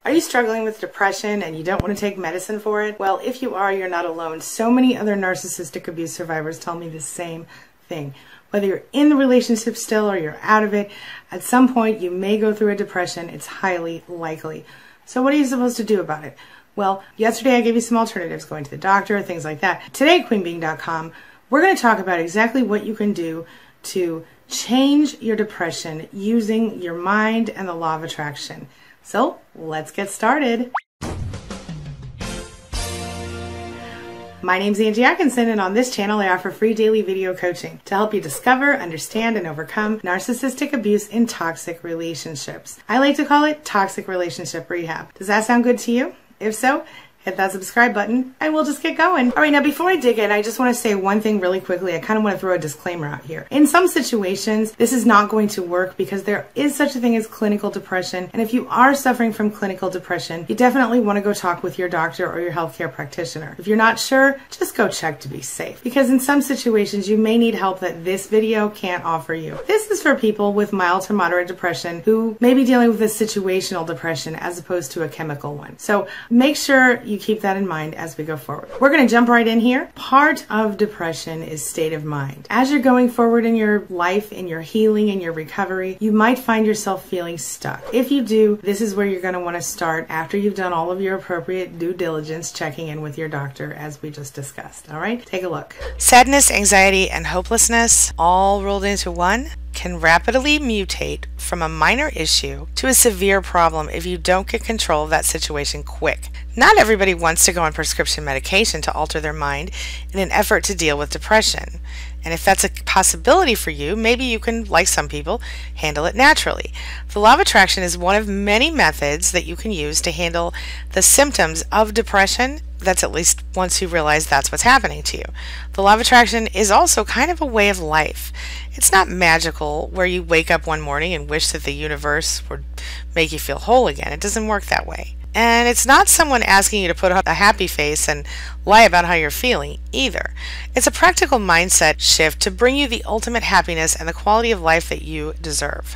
Are you struggling with depression and you don't want to take medicine for it? Well, if you are, you're not alone. So many other narcissistic abuse survivors tell me the same thing. Whether you're in the relationship still or you're out of it, at some point you may go through a depression. It's highly likely. So what are you supposed to do about it? Well, yesterday I gave you some alternatives, going to the doctor, things like that. Today at queenbeing.com, we're going to talk about exactly what you can do to change your depression using your mind and the law of attraction. So let's get started. My name's Angie Atkinson, and on this channel I offer free daily video coaching to help you discover, understand, and overcome narcissistic abuse in toxic relationships. I like to call it toxic relationship rehab. Does that sound good to you? If so, hit that subscribe button and we'll just get going. All right, now before I dig in, I just want to say one thing really quickly. I kind of want to throw a disclaimer out here. In some situations, this is not going to work because there is such a thing as clinical depression. And if you are suffering from clinical depression, you definitely want to go talk with your doctor or your healthcare practitioner. If you're not sure, just go check to be safe. Because in some situations, you may need help that this video can't offer you. This is for people with mild to moderate depression who may be dealing with a situational depression as opposed to a chemical one. So make sure you keep that in mind as we go forward. We're going to jump right in here. Part of depression is state of mind. As you're going forward in your life, in your healing, in your recovery, you might find yourself feeling stuck. If you do, this is where you're going to want to start after you've done all of your appropriate due diligence, checking in with your doctor as we just discussed. All right, take a look. Sadness, anxiety, and hopelessness, all rolled into one, can rapidly mutate from a minor issue to a severe problem if you don't get control of that situation quick. Not everybody wants to go on prescription medication to alter their mind in an effort to deal with depression. And if that's a possibility for you, maybe you can, like some people, handle it naturally. The law of attraction is one of many methods that you can use to handle the symptoms of depression. That's at least once you realize that's what's happening to you. The law of attraction is also kind of a way of life. It's not magical where you wake up one morning and wish that the universe would make you feel whole again. It doesn't work that way. And it's not someone asking you to put a happy face and lie about how you're feeling either. It's a practical mindset shift to bring you the ultimate happiness and the quality of life that you deserve.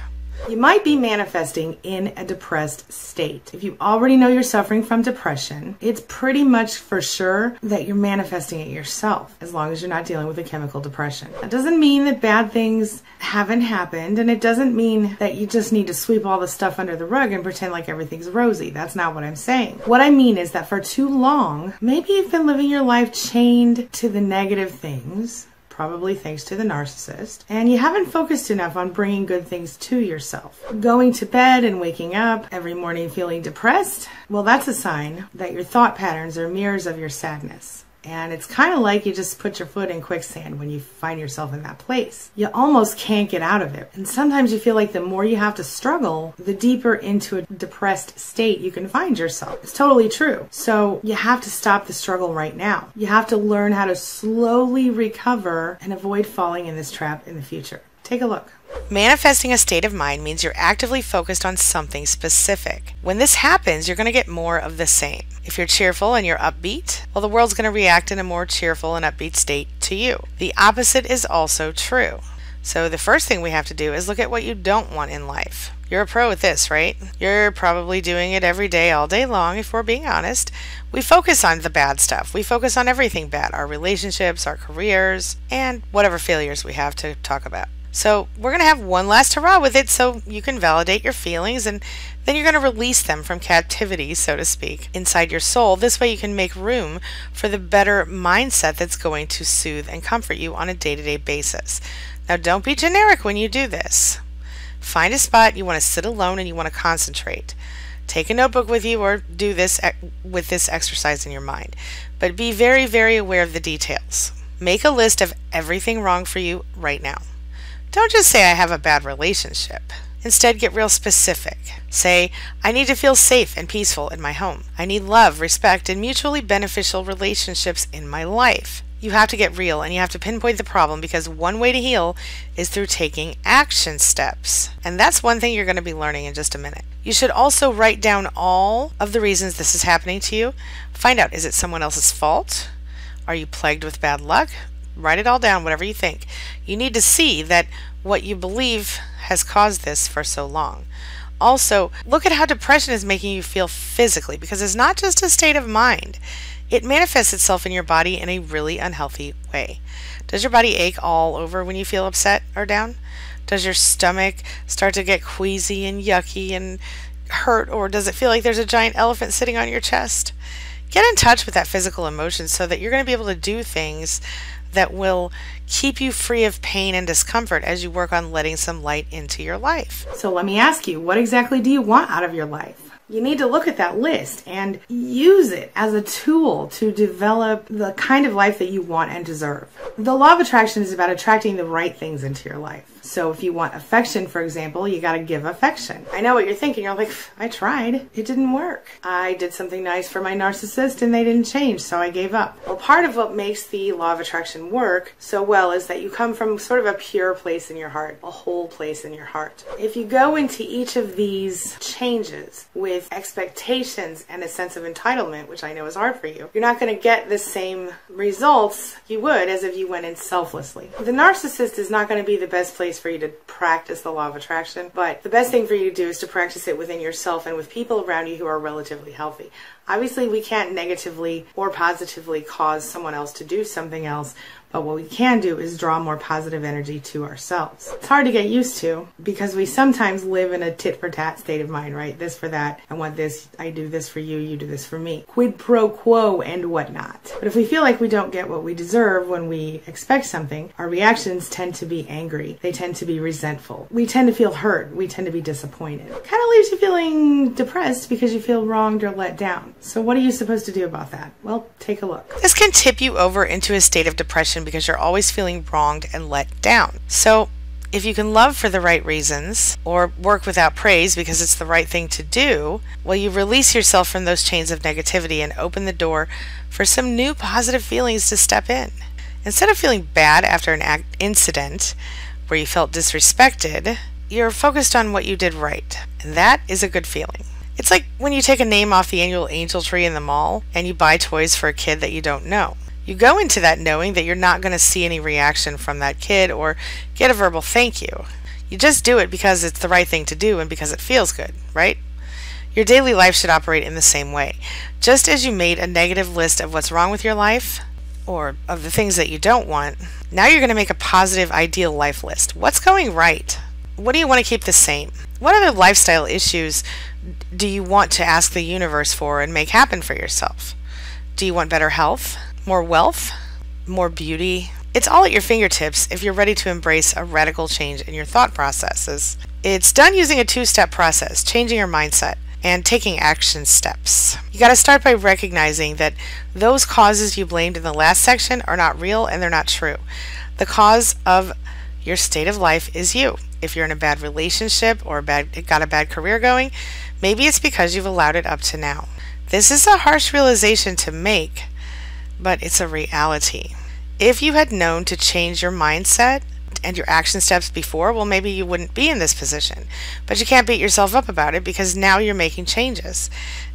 You might be manifesting in a depressed state. If you already know you're suffering from depression, it's pretty much for sure that you're manifesting it yourself, as long as you're not dealing with a chemical depression. That doesn't mean that bad things haven't happened, and it doesn't mean that you just need to sweep all the stuff under the rug and pretend like everything's rosy. That's not what I'm saying. What I mean is that for too long, maybe you've been living your life chained to the negative things, probably thanks to the narcissist, and you haven't focused enough on bringing good things to yourself. Going to bed and waking up every morning feeling depressed, well, that's a sign that your thought patterns are mirrors of your sadness. And it's kind of like you just put your foot in quicksand when you find yourself in that place. You almost can't get out of it. And sometimes you feel like the more you have to struggle, the deeper into a depressed state you can find yourself. It's totally true. So you have to stop the struggle right now. You have to learn how to slowly recover and avoid falling in this trap in the future. Take a look. Manifesting a state of mind means you're actively focused on something specific. When this happens, you're going to get more of the same. If you're cheerful and you're upbeat, well, the world's going to react in a more cheerful and upbeat state to you. The opposite is also true. So the first thing we have to do is look at what you don't want in life. You're a pro at this, right? You're probably doing it every day, all day long, if we're being honest. We focus on the bad stuff. We focus on everything bad, our relationships, our careers, and whatever failures we have to talk about. So we're going to have one last hurrah with it so you can validate your feelings, and then you're going to release them from captivity, so to speak, inside your soul. This way you can make room for the better mindset that's going to soothe and comfort you on a day-to-day basis. Now, don't be generic when you do this. Find a spot you want to sit alone and you want to concentrate. Take a notebook with you or do this with this exercise in your mind. But be very, very aware of the details. Make a list of everything wrong for you right now. Don't just say I have a bad relationship. Instead, get real specific. Say, I need to feel safe and peaceful in my home. I need love, respect, and mutually beneficial relationships in my life. You have to get real and you have to pinpoint the problem, because one way to heal is through taking action steps. And that's one thing you're going to be learning in just a minute. You should also write down all of the reasons this is happening to you. Find out, is it someone else's fault? Are you plagued with bad luck? Write it all down, whatever you think. You need to see that what you believe has caused this for so long. Also, look at how depression is making you feel physically, because it's not just a state of mind. It manifests itself in your body in a really unhealthy way. Does your body ache all over when you feel upset or down? Does your stomach start to get queasy and yucky and hurt, or does it feel like there's a giant elephant sitting on your chest? Get in touch with that physical emotion so that you're going to be able to do things that will keep you free of pain and discomfort as you work on letting some light into your life. So let me ask you, what exactly do you want out of your life? You need to look at that list and use it as a tool to develop the kind of life that you want and deserve. The law of attraction is about attracting the right things into your life. So if you want affection, for example, you got to give affection. I know what you're thinking. You're like, I tried. It didn't work. I did something nice for my narcissist and they didn't change, so I gave up. Well, part of what makes the law of attraction work so well is that you come from sort of a pure place in your heart, a whole place in your heart. If you go into each of these changes with expectations and a sense of entitlement, which I know is hard for you, you're not going to get the same results you would as if you went in selflessly. The narcissist is not going to be the best place for you to practice the law of attraction, but the best thing for you to do is to practice it within yourself and with people around you who are relatively healthy. Obviously, we can't negatively or positively cause someone else to do something else, but what we can do is draw more positive energy to ourselves. It's hard to get used to because we sometimes live in a tit-for-tat state of mind, right? This for that, I want this, I do this for you, you do this for me. Quid pro quo and whatnot. But if we feel like we don't get what we deserve when we expect something, our reactions tend to be angry. They tend to be resentful. We tend to feel hurt. We tend to be disappointed. It kind of leaves you feeling depressed because you feel wronged or let down. So what are you supposed to do about that? Well, take a look. This can tip you over into a state of depression because you're always feeling wronged and let down. So if you can love for the right reasons or work without praise because it's the right thing to do, well, you release yourself from those chains of negativity and open the door for some new positive feelings to step in. Instead of feeling bad after an incident where you felt disrespected, you're focused on what you did right. And that is a good feeling. It's like when you take a name off the annual angel tree in the mall and you buy toys for a kid that you don't know. You go into that knowing that you're not going to see any reaction from that kid or get a verbal thank you. You just do it because it's the right thing to do and because it feels good, right? Your daily life should operate in the same way. Just as you made a negative list of what's wrong with your life or of the things that you don't want, now you're going to make a positive ideal life list. What's going right? What do you want to keep the same? What other lifestyle issues do you want to ask the universe for and make happen for yourself? Do you want better health? More wealth? More beauty? It's all at your fingertips if you're ready to embrace a radical change in your thought processes. It's done using a two-step process, changing your mindset and taking action steps. You got to start by recognizing that those causes you blamed in the last section are not real and they're not true. The cause of your state of life is you. If you're in a bad relationship or got a bad career going, maybe it's because you've allowed it up to now. This is a harsh realization to make, but it's a reality. If you had known to change your mindset and your action steps before, well, maybe you wouldn't be in this position. But you can't beat yourself up about it because now you're making changes.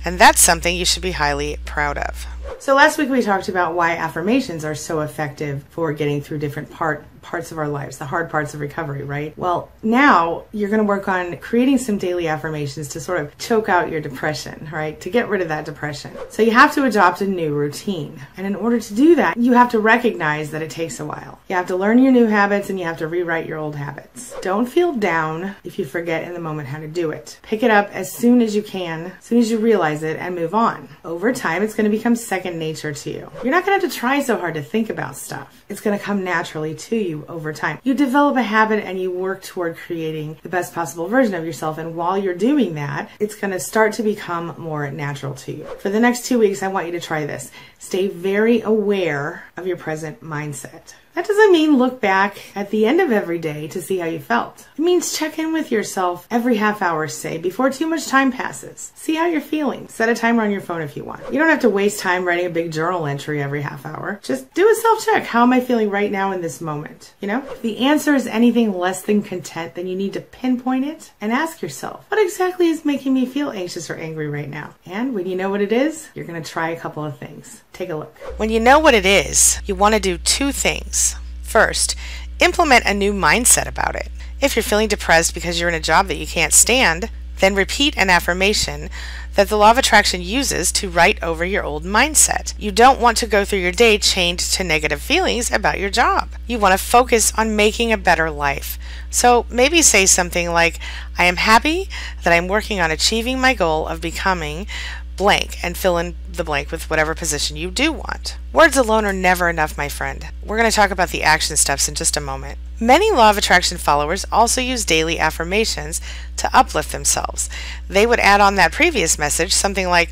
And that's something you should be highly proud of. So last week we talked about why affirmations are so effective for getting through different parts of our lives, the hard parts of recovery, right? Well, now you're going to work on creating some daily affirmations to sort of choke out your depression, right? To get rid of that depression. So you have to adopt a new routine. And in order to do that, you have to recognize that it takes a while. You have to learn your new habits and you have to rewrite your old habits. Don't feel down if you forget in the moment how to do it. Pick it up as soon as you can, as soon as you realize it, and move on. Over time, it's going to become second nature to you. You're not going to have to try so hard to think about stuff. It's going to come naturally to you over time. You develop a habit and you work toward creating the best possible version of yourself. And while you're doing that, it's going to start to become more natural to you. For the next 2 weeks, I want you to try this. Stay very aware of your present mindset. That doesn't mean look back at the end of every day to see how you felt. It means check in with yourself every half hour, say, before too much time passes. See how you're feeling. Set a timer on your phone if you want. You don't have to waste time writing a big journal entry every half hour. Just do a self-check. How am I feeling right now in this moment? You know, if the answer is anything less than content, then you need to pinpoint it and ask yourself, what exactly is making me feel anxious or angry right now? And when you know what it is, you're going to try a couple of things. Take a look. When you know what it is, you want to do two things. First, implement a new mindset about it. If you're feeling depressed because you're in a job that you can't stand, Then repeat an affirmation that the law of attraction uses to write over your old mindset. You don't want to go through your day chained to negative feelings about your job. You want to focus on making a better life. So maybe say something like, I am happy that I'm working on achieving my goal of becoming blank, and fill in the blank with whatever position you do want. Words alone are never enough, my friend. We're going to talk about the action steps in just a moment. Many law of attraction followers also use daily affirmations to uplift themselves. They would add on that previous message something like,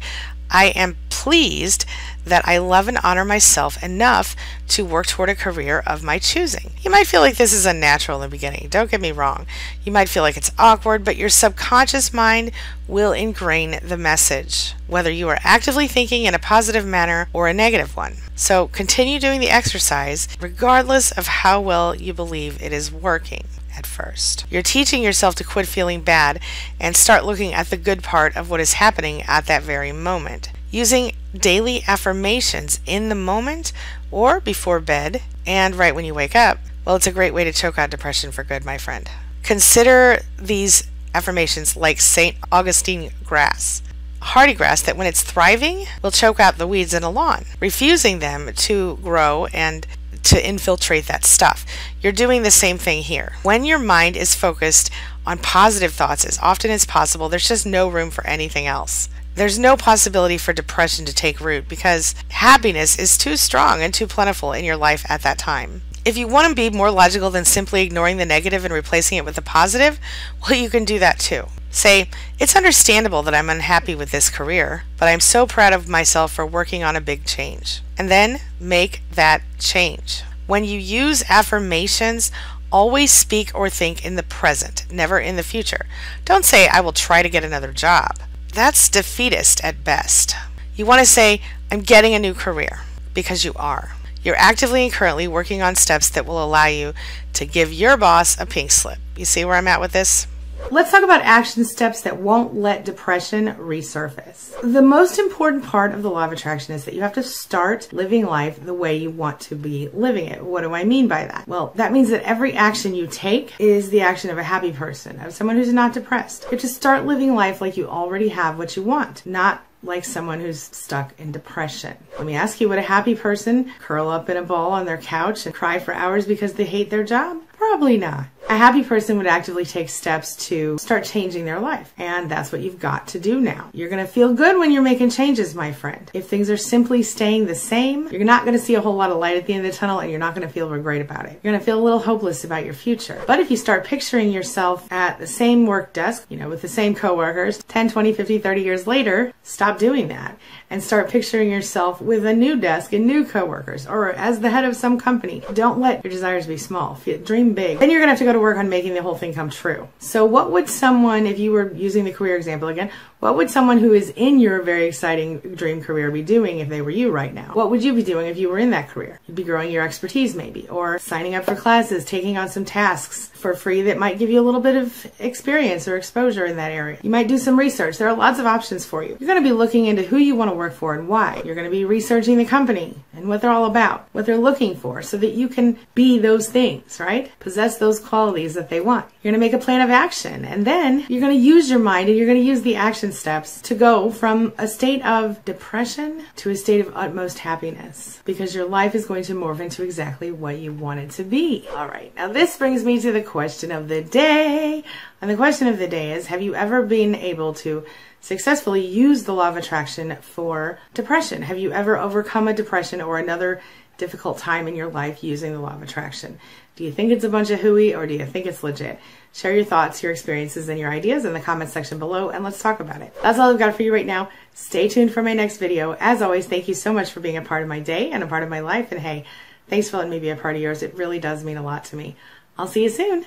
I am pleased that I love and honor myself enough to work toward a career of my choosing. You might feel like this is unnatural in the beginning. Don't get me wrong. You might feel like it's awkward, but your subconscious mind will ingrain the message, whether you are actively thinking in a positive manner or a negative one. So continue doing the exercise regardless of how well you believe it is working at first. You're teaching yourself to quit feeling bad and start looking at the good part of what is happening at that very moment. Using daily affirmations in the moment or before bed and right when you wake up, well, it's a great way to choke out depression for good, my friend. Consider these affirmations like St. Augustine grass, hardy grass that when it's thriving will choke out the weeds in a lawn, refusing them to grow and to infiltrate that stuff. You're doing the same thing here. When your mind is focused on positive thoughts as often as possible, there's just no room for anything else. There's no possibility for depression to take root because happiness is too strong and too plentiful in your life at that time. If you want to be more logical than simply ignoring the negative and replacing it with the positive, well, you can do that too. Say, it's understandable that I'm unhappy with this career, but I'm so proud of myself for working on a big change. And then make that change. When you use affirmations, always speak or think in the present, never in the future. Don't say, I will try to get another job. That's defeatist at best. You want to say, I'm getting a new career, because you are. You're actively and currently working on steps that will allow you to give your boss a pink slip. You see where I'm at with this? Let's talk about action steps that won't let depression resurface. The most important part of the law of attraction is that you have to start living life the way you want to be living it. What do I mean by that? Well, that means that every action you take is the action of a happy person, of someone who's not depressed. You have to start living life like you already have what you want, not like someone who's stuck in depression. Let me ask you, would a happy person curl up in a ball on their couch and cry for hours because they hate their job? Probably not. A happy person would actively take steps to start changing their life. And that's what you've got to do now. You're going to feel good when you're making changes, my friend. If things are simply staying the same, you're not going to see a whole lot of light at the end of the tunnel and you're not going to feel great about it. You're going to feel a little hopeless about your future. But if you start picturing yourself at the same work desk, with the same coworkers, 10, 20, 50, 30 years later, stop doing that and start picturing yourself with a new desk and new coworkers or as the head of some company. Don't let your desires be small. Dream big. Then you're going to have to go to work on making the whole thing come true. So what would someone, if you were using the career example again, what would someone who is in your very exciting dream career be doing if they were you right now? What would you be doing if you were in that career? You'd be growing your expertise maybe, or signing up for classes, taking on some tasks for free that might give you a little bit of experience or exposure in that area. You might do some research. There are lots of options for you. You're going to be looking into who you want to work for and why. You're going to be researching the company and what they're all about, what they're looking for, so that you can be those things, right? Possess those qualities that they want. You're going to make a plan of action, and then you're going to use your mind and you're going to use the action steps to go from a state of depression to a state of utmost happiness, because your life is going to morph into exactly what you want it to be. All right, now this brings me to the question of the day. And the question of the day is, have you ever been able to successfully use the law of attraction for depression? Have you ever overcome a depression or another difficult time in your life using the law of attraction? Do you think it's a bunch of hooey, or do you think it's legit? Share your thoughts, your experiences, and your ideas in the comments section below, and let's talk about it. That's all I've got for you right now. Stay tuned for my next video. As always, thank you so much for being a part of my day and a part of my life. And hey, thanks for letting me be a part of yours. It really does mean a lot to me. I'll see you soon.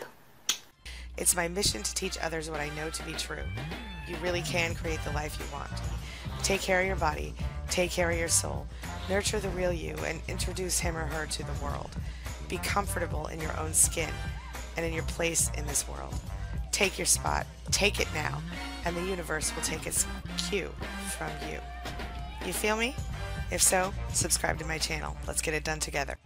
It's my mission to teach others what I know to be true. You really can create the life you want. Take care of your body, take care of your soul, nurture the real you, and introduce him or her to the world. Be comfortable in your own skin and in your place in this world. Take your spot, take it now, and the universe will take its cue from you. You feel me? If so, subscribe to my channel. Let's get it done together.